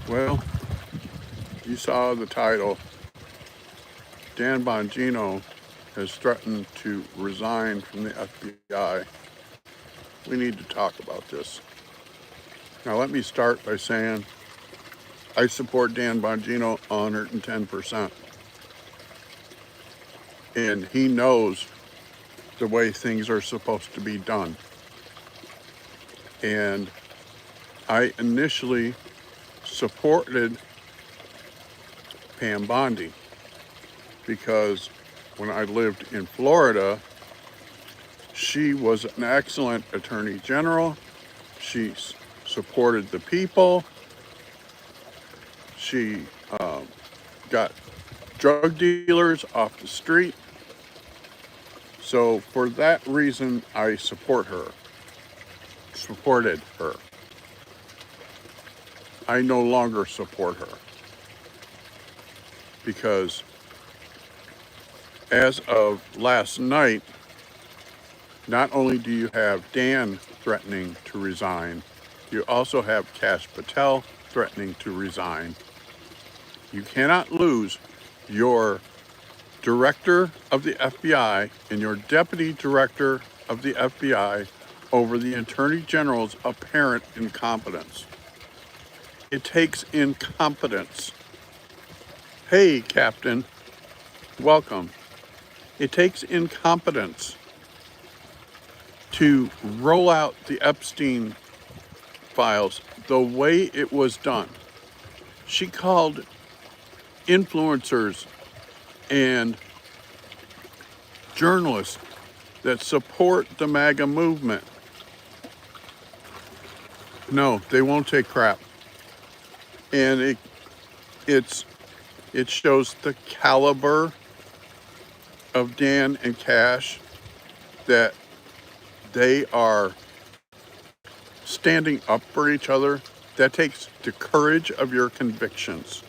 Well, you saw the title. Dan Bongino has threatened to resign from the FBI. We need to talk about this. Now, let me start by saying I support Dan Bongino 110%. And he knows the way things are supposed to be done. And I initially supported Pam Bondi because when I lived in Florida, she was an excellent attorney general. She supported the people. She got drug dealers off the street. So for that reason, I supported her. I no longer support her because as of last night, not only do you have Dan threatening to resign, you also have Kash Patel threatening to resign. You cannot lose your director of the FBI and your deputy director of the FBI over the Attorney General's apparent incompetence. It takes incompetence. Hey, Captain, welcome. It takes incompetence to roll out the Epstein files the way it was done. She called influencers and journalists that support the MAGA movement. No, they won't take crap. And it shows the caliber of Dan and Kash, that they are standing up for each other. That takes the courage of your convictions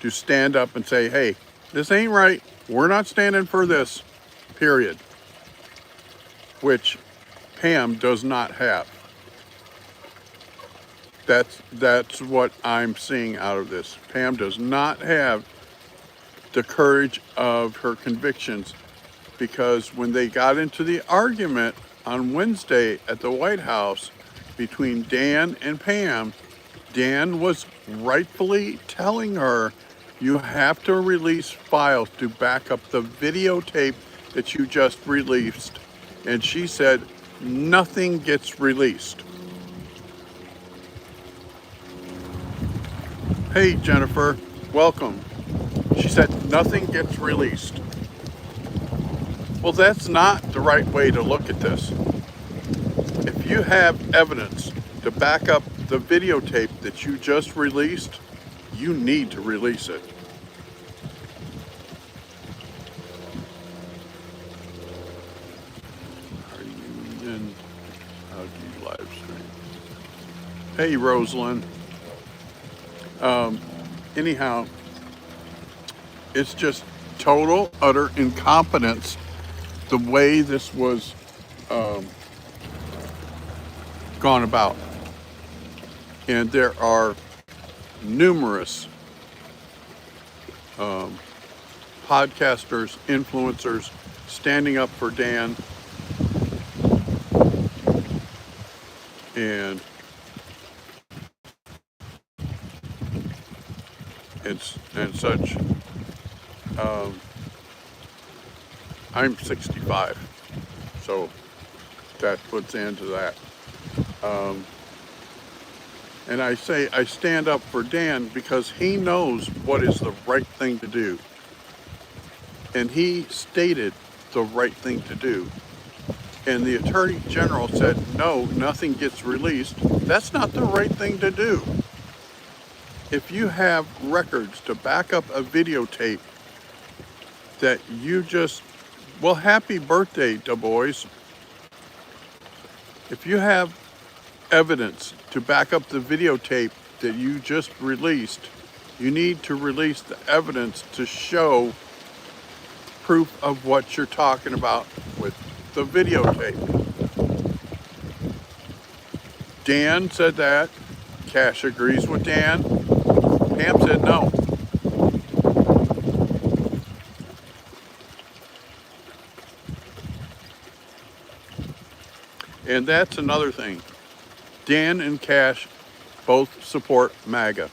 to stand up and say, hey, this ain't right. We're not standing for this, period. Which Pam does not have. That's what I'm seeing out of this. Pam does not have the courage of her convictions, because when they got into the argument on Wednesday at the White House between Dan and Pam, Dan was rightfully telling her, you have to release files to back up the videotape that you just released. And she said, nothing gets released. Hey, Jennifer, welcome. She said, nothing gets released. Well, that's not the right way to look at this. If you have evidence to back up the videotape that you just released, you need to release it. Are you in? How do you live stream? Hey, Rosalind. Anyhow, it's just total, utter incompetence the way this was gone about. And there are numerous podcasters, influencers standing up for Dan, and such. I'm 65, so that puts into that. And I say I stand up for Dan because he knows what is the right thing to do. And he stated the right thing to do. And the Attorney General said, no, nothing gets released. That's not the right thing to do. If you have records to back up a videotape that you just, well, happy birthday, Du Bois. If you have evidence to back up the videotape that you just released, you need to release the evidence to show proof of what you're talking about with the videotape. Dan said that. Kash agrees with Dan. Pam said no. And that's another thing. Dan and Cash both support MAGA.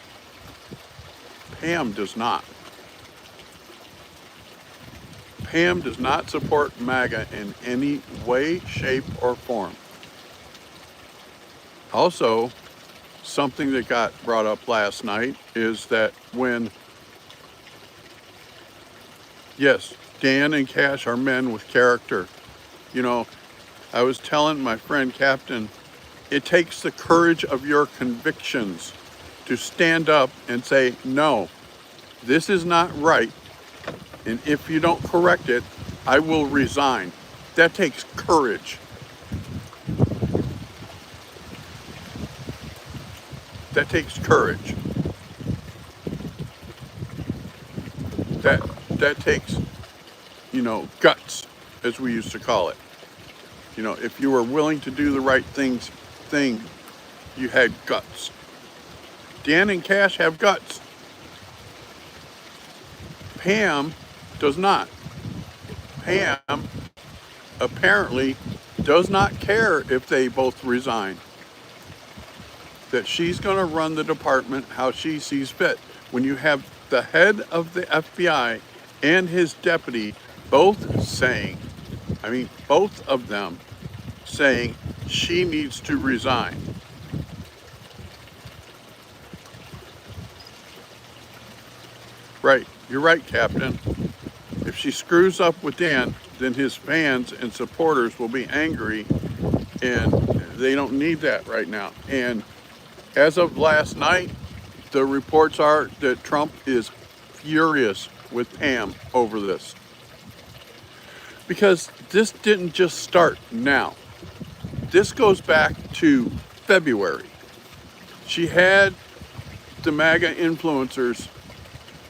Pam does not. Pam does not support MAGA in any way, shape, or form. Also, something that got brought up last night is that yes, Dan and Cash are men with character. You know, I was telling my friend Captain, it takes the courage of your convictions to stand up and say, no, this is not right. And if you don't correct it, I will resign. That takes courage. That takes courage. That takes, guts, as we used to call it. If you were willing to do the right thing, you had guts. Dan and Cash have guts. Pam does not. Pam apparently does not care if they both resign. That she's going to run the department how she sees fit. When you have the head of the FBI and his deputy both of them saying she needs to resign. Right, you're right, Captain. If she screws up with Dan, then his fans and supporters will be angry, and they don't need that right now. And as of last night, the reports are that Trump is furious with Pam over this. Because this didn't just start now. This goes back to February. She had the MAGA influencers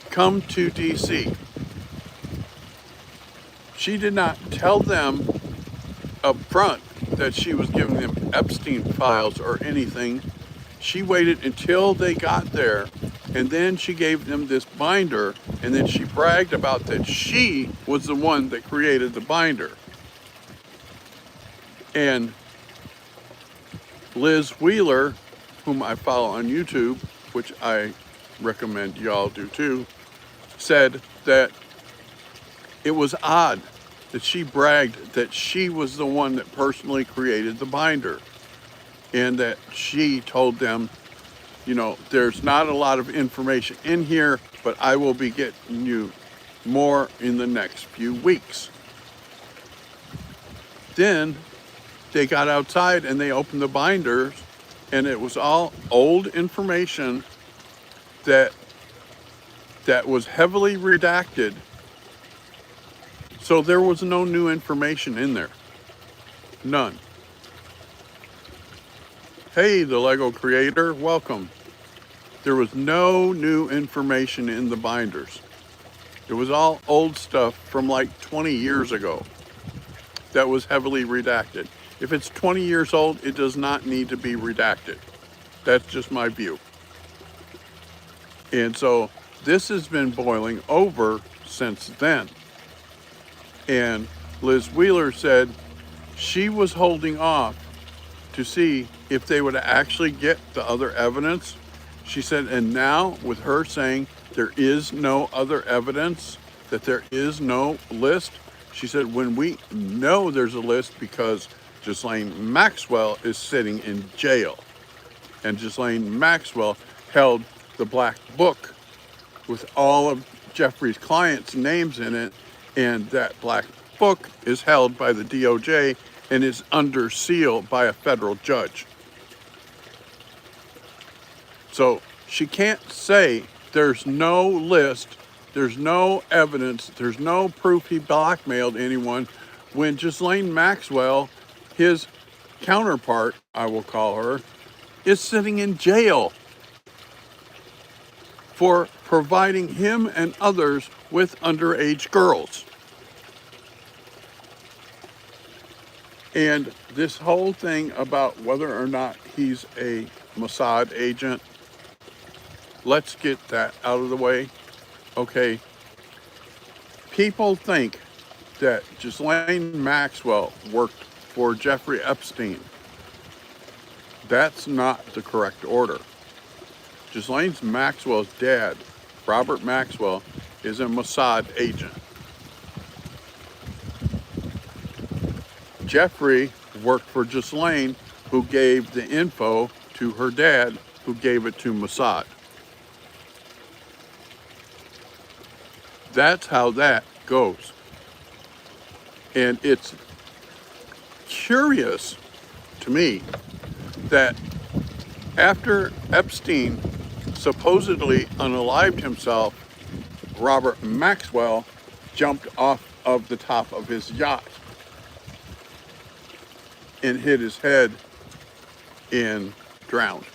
come to DC. She did not tell them up front that she was giving them Epstein files or anything. She waited until they got there, and then she gave them this binder, and then she bragged about that she was the one that created the binder. And Liz Wheeler, whom I follow on YouTube, which I recommend y'all do too, said that it was odd that she bragged that she was the one that personally created the binder, and that she told them, there's not a lot of information in here, but I will be getting you more in the next few weeks. Then they got outside and they opened the binders, and it was all old information that was heavily redacted. So there was no new information in there. None. Hey, the Lego creator, welcome. There was no new information in the binders. It was all old stuff from like 20 years ago that was heavily redacted. If it's 20 years old, it does not need to be redacted. That's just my view. And so this has been boiling over since then. And Liz Wheeler said she was holding off to see if they would actually get the other evidence. She said, and now with her saying there is no other evidence, that there is no list, she said, when we know there's a list, because Ghislaine Maxwell is sitting in jail, and Ghislaine Maxwell held the black book with all of Jeffrey's clients' names in it, and that black book is held by the DOJ and is under seal by a federal judge. So she can't say there's no list, there's no evidence, there's no proof he blackmailed anyone, when Ghislaine Maxwell, his counterpart, I will call her, is sitting in jail for providing him and others with underage girls. And this whole thing about whether or not he's a Mossad agent, let's get that out of the way. Okay, people think that Ghislaine Maxwell worked for Jeffrey Epstein. That's not the correct order. Ghislaine Maxwell's dad, Robert Maxwell, is a Mossad agent. Jeffrey worked for Ghislaine, who gave the info to her dad, who gave it to Mossad. That's how that goes. And it's curious to me that after Epstein supposedly unalived himself, Robert Maxwell jumped off of the top of his yacht and hit his head and drowned.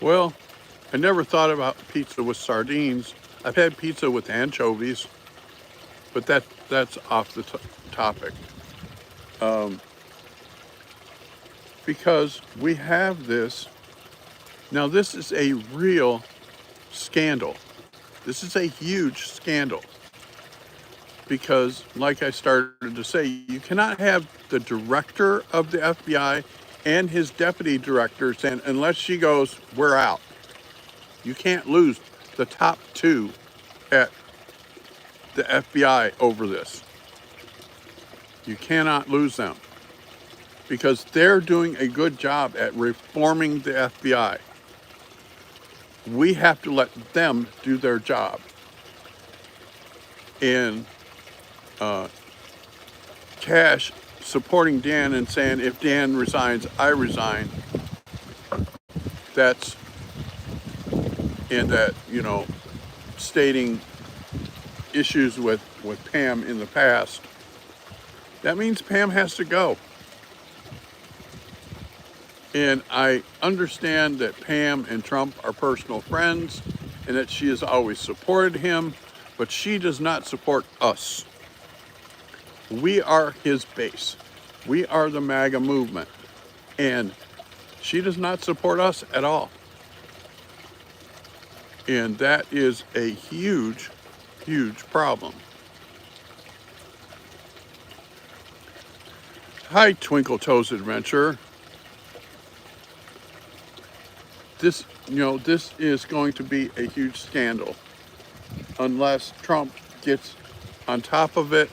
Well, I never thought about pizza with sardines. I've had pizza with anchovies, but that's off the topic. Because we have this. Now, this is a real scandal. This is a huge scandal. Because, like I started to say, you cannot have the director of the FBI and his deputy director saying, unless she goes, we're out. You can't lose the top two at the FBI over this. You cannot lose them because they're doing a good job at reforming the FBI. We have to let them do their job. And Cash supporting Dan and saying, if Dan resigns, I resign. That's, and that, stating issues with Pam in the past. That means Pam has to go. And I understand that Pam and Trump are personal friends and that she has always supported him, but she does not support us. We are his base. We are the MAGA movement. And she does not support us at all. And that is a huge, huge problem. Hi, Twinkle Toes Adventure. This is going to be a huge scandal unless Trump gets on top of it,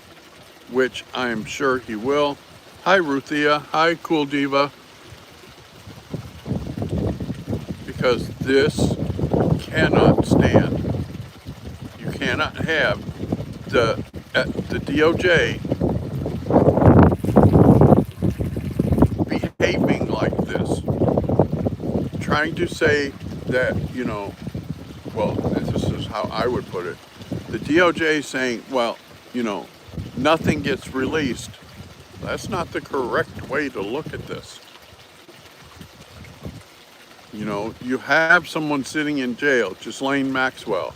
which I am sure he will. Hi, Ruthia. Hi, Cool Diva. Because this cannot stand. You cannot have the DOJ behaving like this. Trying to say that, well, this is how I would put it. The DOJ saying, well, nothing gets released. That's not the correct way to look at this. You have someone sitting in jail, Ghislaine Maxwell,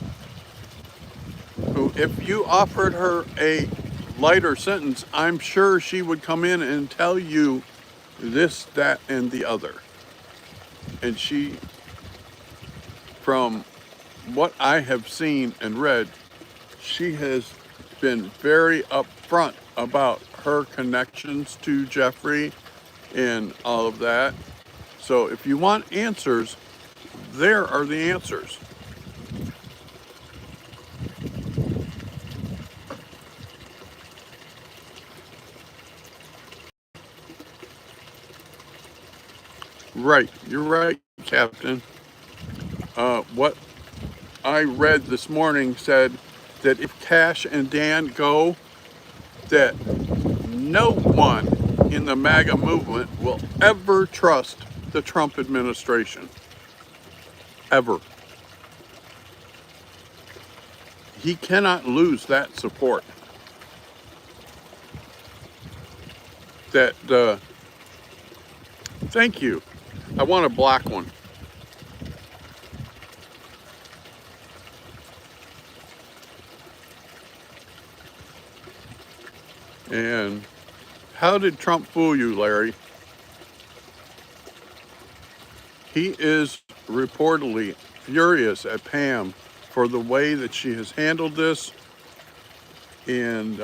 who, if you offered her a lighter sentence, I'm sure she would come in and tell you this, that, and the other. And she, from what I have seen and read, she has been very upfront about her connections to Jeffrey and all of that. So if you want answers, there are the answers. Right, you're right, Captain. What I read this morning said that if Cash and Dan go, that no one in the MAGA movement will ever trust the Trump administration. Ever. He cannot lose that support. that thank you. I want a black one. And how did Trump fool you, Larry? He is reportedly furious at Pam for the way that she has handled this. And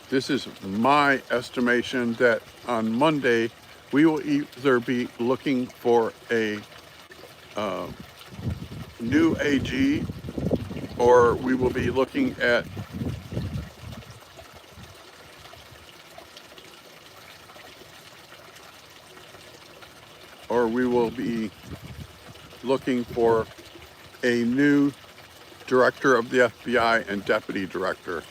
this is my estimation that on Monday, we will either be looking for a new AG, or we will be looking at a new director of the FBI and deputy director,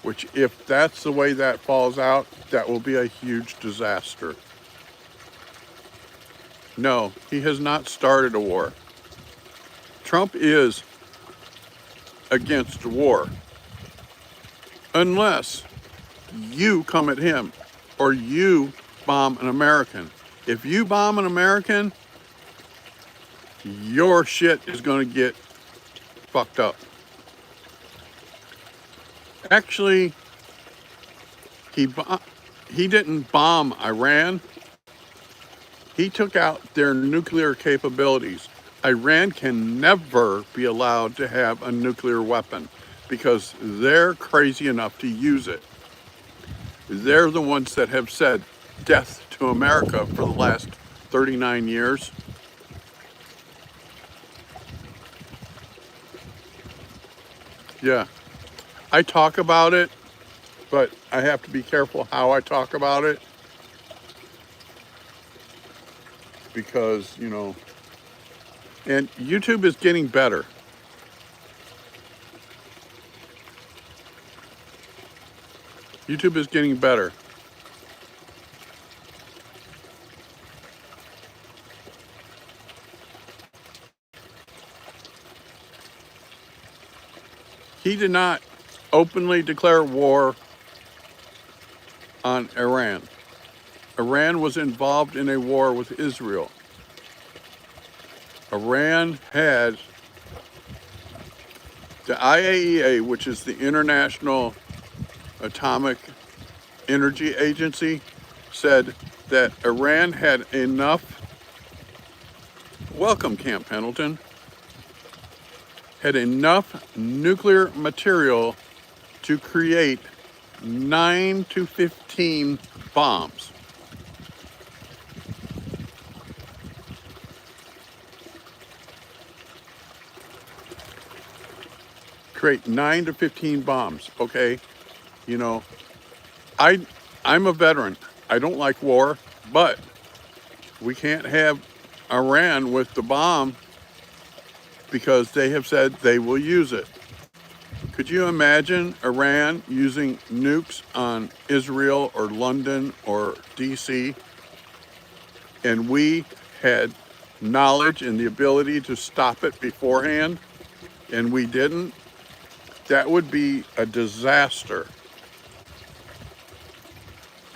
which if that's the way that falls out, that will be a huge disaster. No, he has not started a war. Trump is against war unless you come at him or you bomb an American. If you bomb an American, your shit is going to get fucked up. Actually, he didn't bomb Iran. He took out their nuclear capabilities. Iran can never be allowed to have a nuclear weapon because they're crazy enough to use it. They're the ones that have said death to America for the last 39 years. Yeah, I talk about it, but I have to be careful how I talk about it because, you know, and YouTube is getting better. YouTube is getting better. He did not openly declare war on Iran. Iran was involved in a war with Israel. Iran had the IAEA, which is the International Atomic Energy Agency, said that Iran had enough, welcome Camp Pendleton, had enough nuclear material to create 9 to 15 bombs. Create 9 to 15 bombs, okay? You know, I'm a veteran. I don't like war, but we can't have Iran with the bomb because they have said they will use it. Could you imagine Iran using nukes on Israel or London or DC, and we had knowledge and the ability to stop it beforehand, and we didn't? That would be a disaster.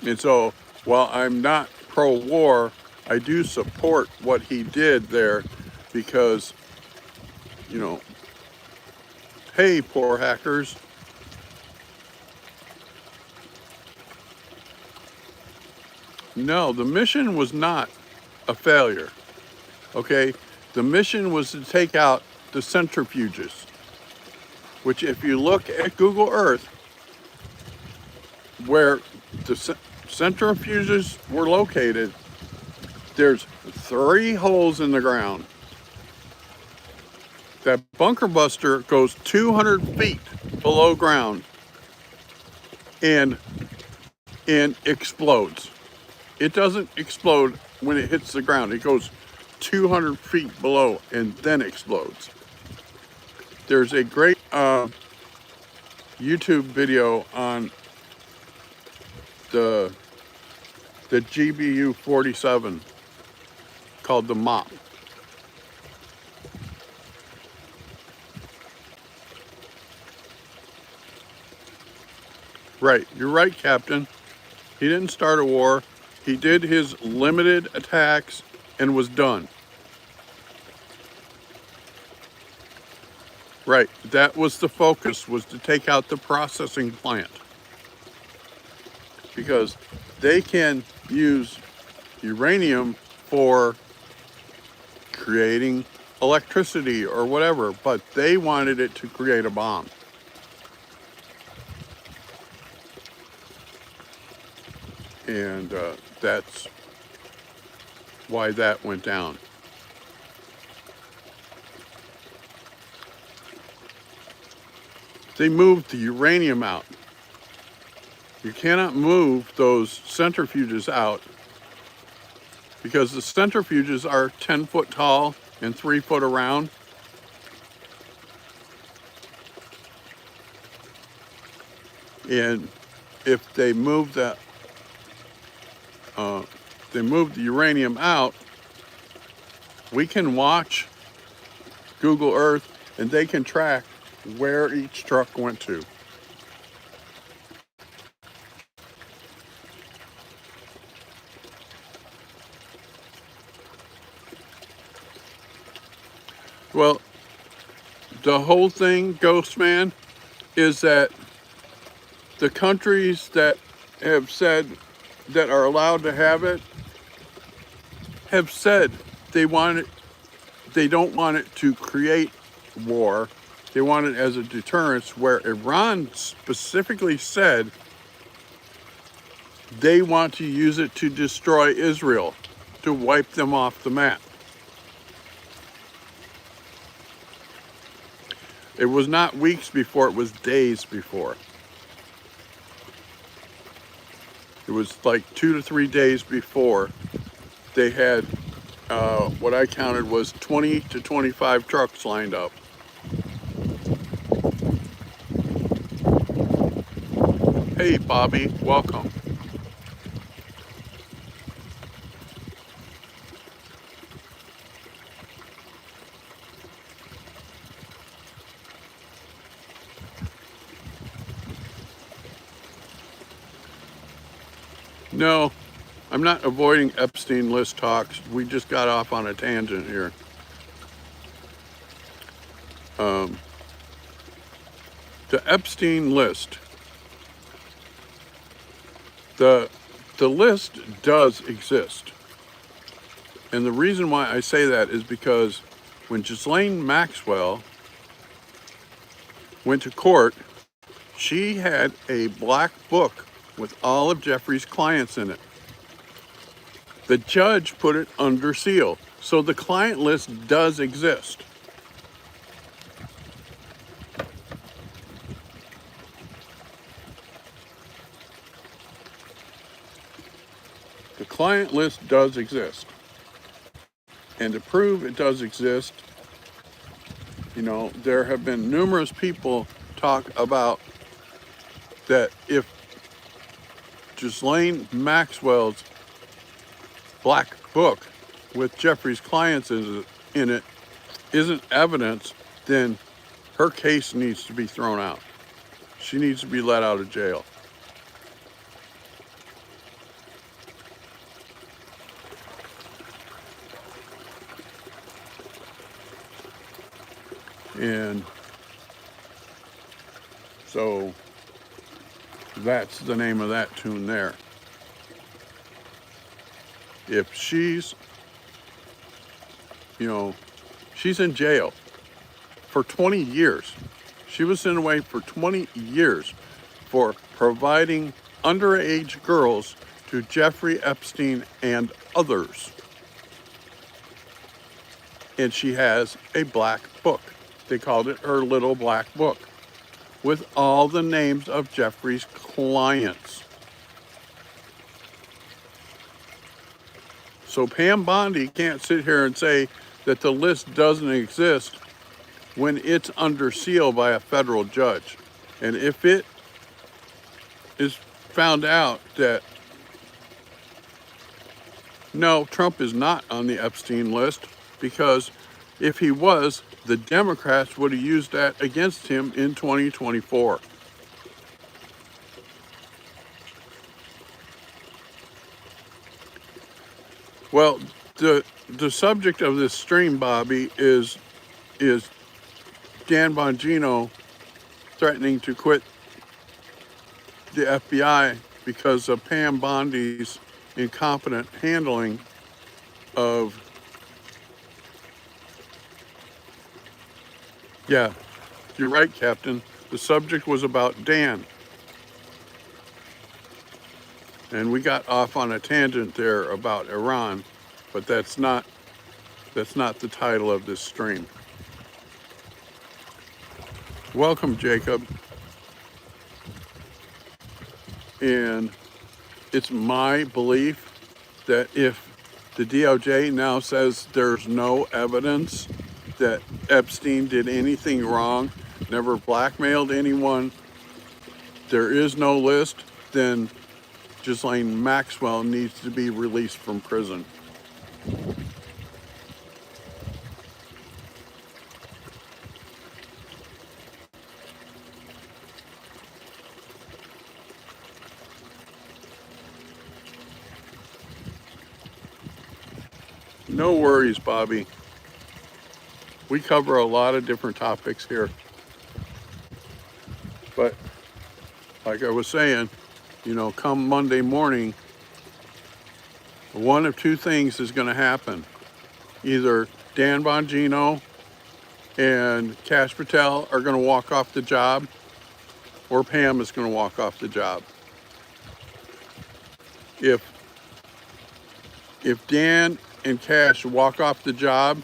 And so, while I'm not pro-war, I do support what he did there because, you know, hey, poor hackers. No, the mission was not a failure, okay? The mission was to take out the centrifuges, which if you look at Google Earth, where the centrifuges were located, there's 3 holes in the ground. That bunker buster goes 200 feet below ground and explodes. It doesn't explode when it hits the ground. It goes 200 feet below and then explodes. There's a great YouTube video on the GBU 47 called the MOP. Right, you're right, Captain. He didn't start a war. He did his limited attacks and was done. Right, that was the focus, was to take out the processing plant. Because they can use uranium for creating electricity or whatever, but they wanted it to create a bomb. And that's why that went down. They moved the uranium out. You cannot move those centrifuges out because the centrifuges are 10 foot tall and 3 foot around. And if they move the uranium out, we can watch Google Earth and they can track where each truck went to. Well, the whole thing, Ghost Man, is that the countries that have said that are allowed to have it have said they don't want it to create war. They want it as a deterrence, where Iran specifically said they want to use it to destroy Israel, to wipe them off the map. It was not weeks before, it was days before. It was like 2 to 3 days before they had what I counted was 20 to 25 trucks lined up. Hey Bobby, welcome. No, I'm not avoiding Epstein list talks. We just got off on a tangent here. The Epstein list. The list does exist. And the reason why I say that is because when Ghislaine Maxwell went to court, she had a black book with all of Jeffrey's clients in it. The judge put it under seal. So the client list does exist. The client list does exist. And to prove it does exist, you know, there have been numerous people talk about that if Ghislaine Maxwell's black book with Jeffrey's clients in it isn't evidence, then her case needs to be thrown out. She needs to be let out of jail. And so that's the name of that tune there. If she's, you know, she's in jail for 20 years. She was sent away for 20 years for providing underage girls to Jeffrey Epstein and others. And she has a black book. They called it her little black book with all the names of Jeffrey's clients. So Pam Bondi can't sit here and say that the list doesn't exist when it's under seal by a federal judge. And if it is found out that no, Trump is not on the Epstein list, because if he was, the Democrats would have used that against him in 2024. Well, the subject of this stream, Bobby, is Dan Bongino threatening to quit the FBI because of Pam Bondi's incompetent handling of, yeah, you're right, Captain. The subject was about Dan. And we got off on a tangent there about Iran, but that's not the title of this stream. Welcome, Jacob. And it's my belief that if the DOJ now says there's no evidence that Epstein did anything wrong, never blackmailed anyone, there is no list, then Ghislaine Maxwell needs to be released from prison. No worries, Bobby. We cover a lot of different topics here. But like I was saying, come Monday morning, one of two things is going to happen. Either Dan Bongino and Kash Patel are going to walk off the job, or Pam is going to walk off the job. If Dan and Kash walk off the job,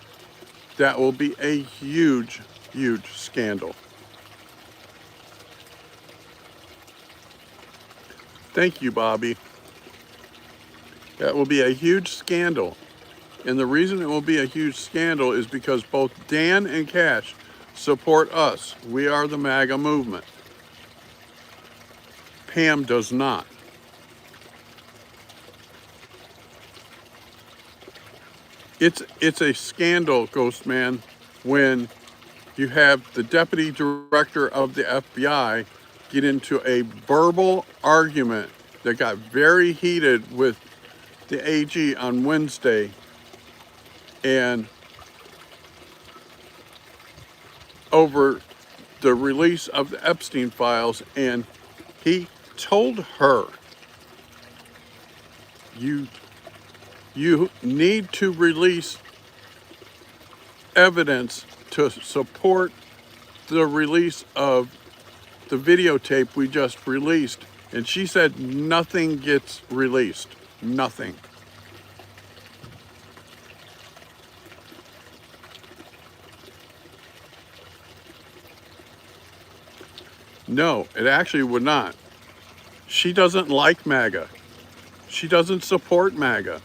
that will be a huge, huge scandal. Thank you, Bobby. That will be a huge scandal. And the reason it will be a huge scandal is because both Dan and Kash support us. We are the MAGA movement. Pam does not. It's a scandal, Ghost Man, when you have the deputy director of the FBI get into a verbal argument that got very heated with the AG on Wednesday, and over the release of the Epstein files, and he told her, you need to release evidence to support the release of the videotape we just released. And she said nothing gets released. Nothing. No, it actually would not. She doesn't like MAGA. She doesn't support MAGA.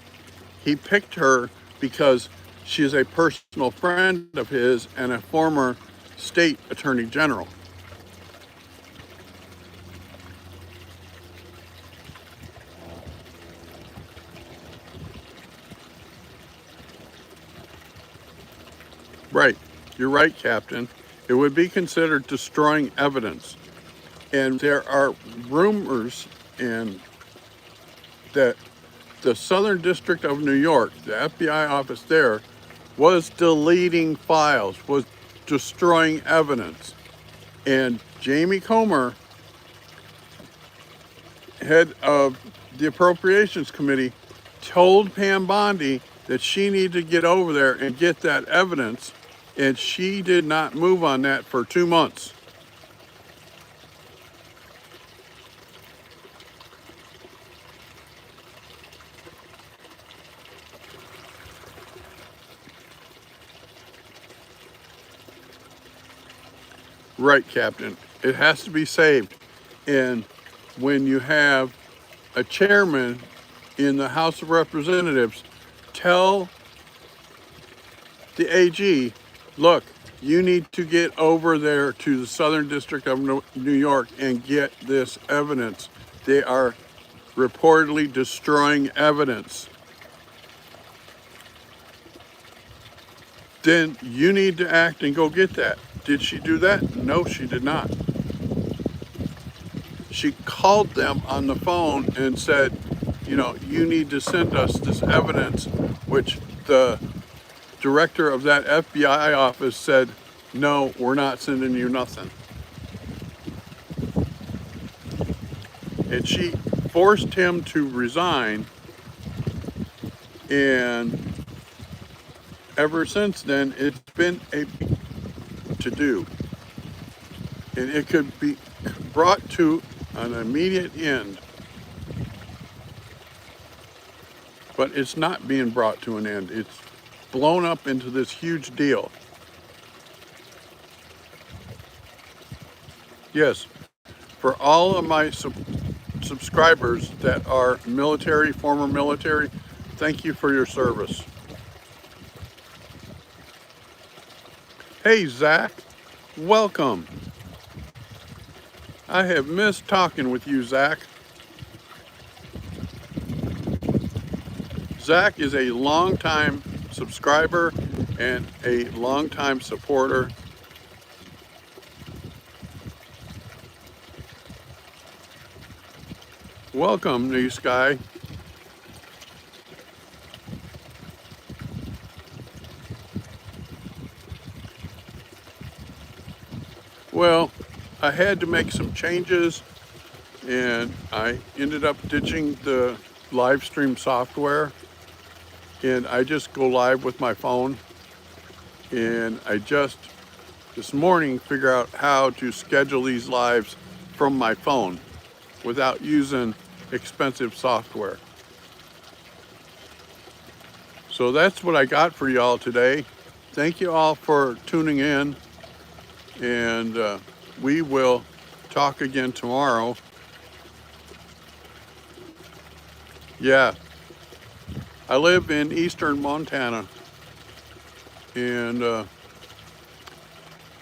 He picked her because she is a personal friend of his and a former state attorney general. Right. You're right, Captain. It would be considered destroying evidence. And there are rumors that the Southern District of New York, the FBI office there, was deleting files, was destroying evidence. And Jamie Comer, head of the Appropriations Committee, told Pam Bondi that she needed to get over there and get that evidence, and she did not move on that for 2 months. Right, Captain. It has to be saved. And when you have a chairman in the House of Representatives tell the AG, look, you need to get over there to the Southern District of New York and get this evidence. They are reportedly destroying evidence. Then you need to act and go get that. Did she do that? No, she did not. She called them on the phone and said, you need to send us this evidence, which the director of that FBI office said, no, we're not sending you nothing. And she forced him to resign, and ever since then, it's been a to-do. And it could be brought to an immediate end, but it's not being brought to an end. It's blown up into this huge deal. Yes, for all of my subscribers that are military, former military, thank you for your service. Hey, Zach, welcome. I have missed talking with you, Zach. Zach is a longtime subscriber and a longtime supporter. Welcome, New Sky. Well, I had to make some changes, and I ended up ditching the live stream software, and I just go live with my phone. And I just this morning figure out how to schedule these lives from my phone without using expensive software. So that's what I got for y'all today. Thank you all for tuning in, and we will talk again tomorrow. Yeah, I live in eastern Montana, and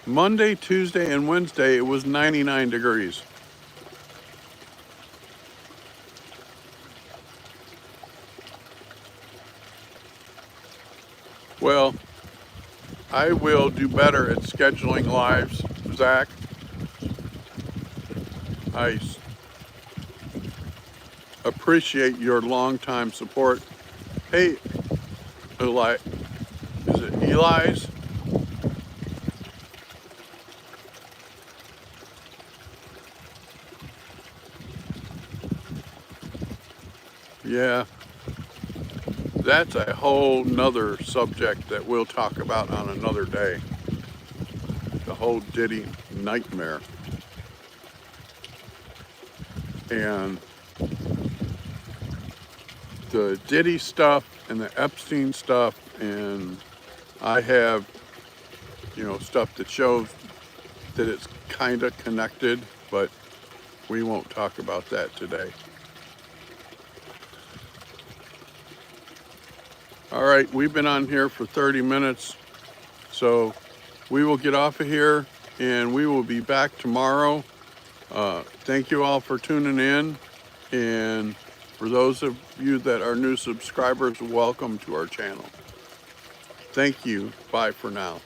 Monday, Tuesday, and Wednesday it was 99 degrees. Well, I will do better at scheduling lives, Zach. I appreciate your longtime support. Hey, Eli, is it Eli's? Yeah, that's a whole nother subject that we'll talk about on another day. The whole Diddy nightmare. And the Diddy stuff and the Epstein stuff, and I have, stuff that shows that it's kind of connected, but we won't talk about that today. All right, we've been on here for 30 minutes, so we will get off of here, and we will be back tomorrow. Thank you all for tuning in, and for those of you that are new subscribers, welcome to our channel. Thank you. Bye for now.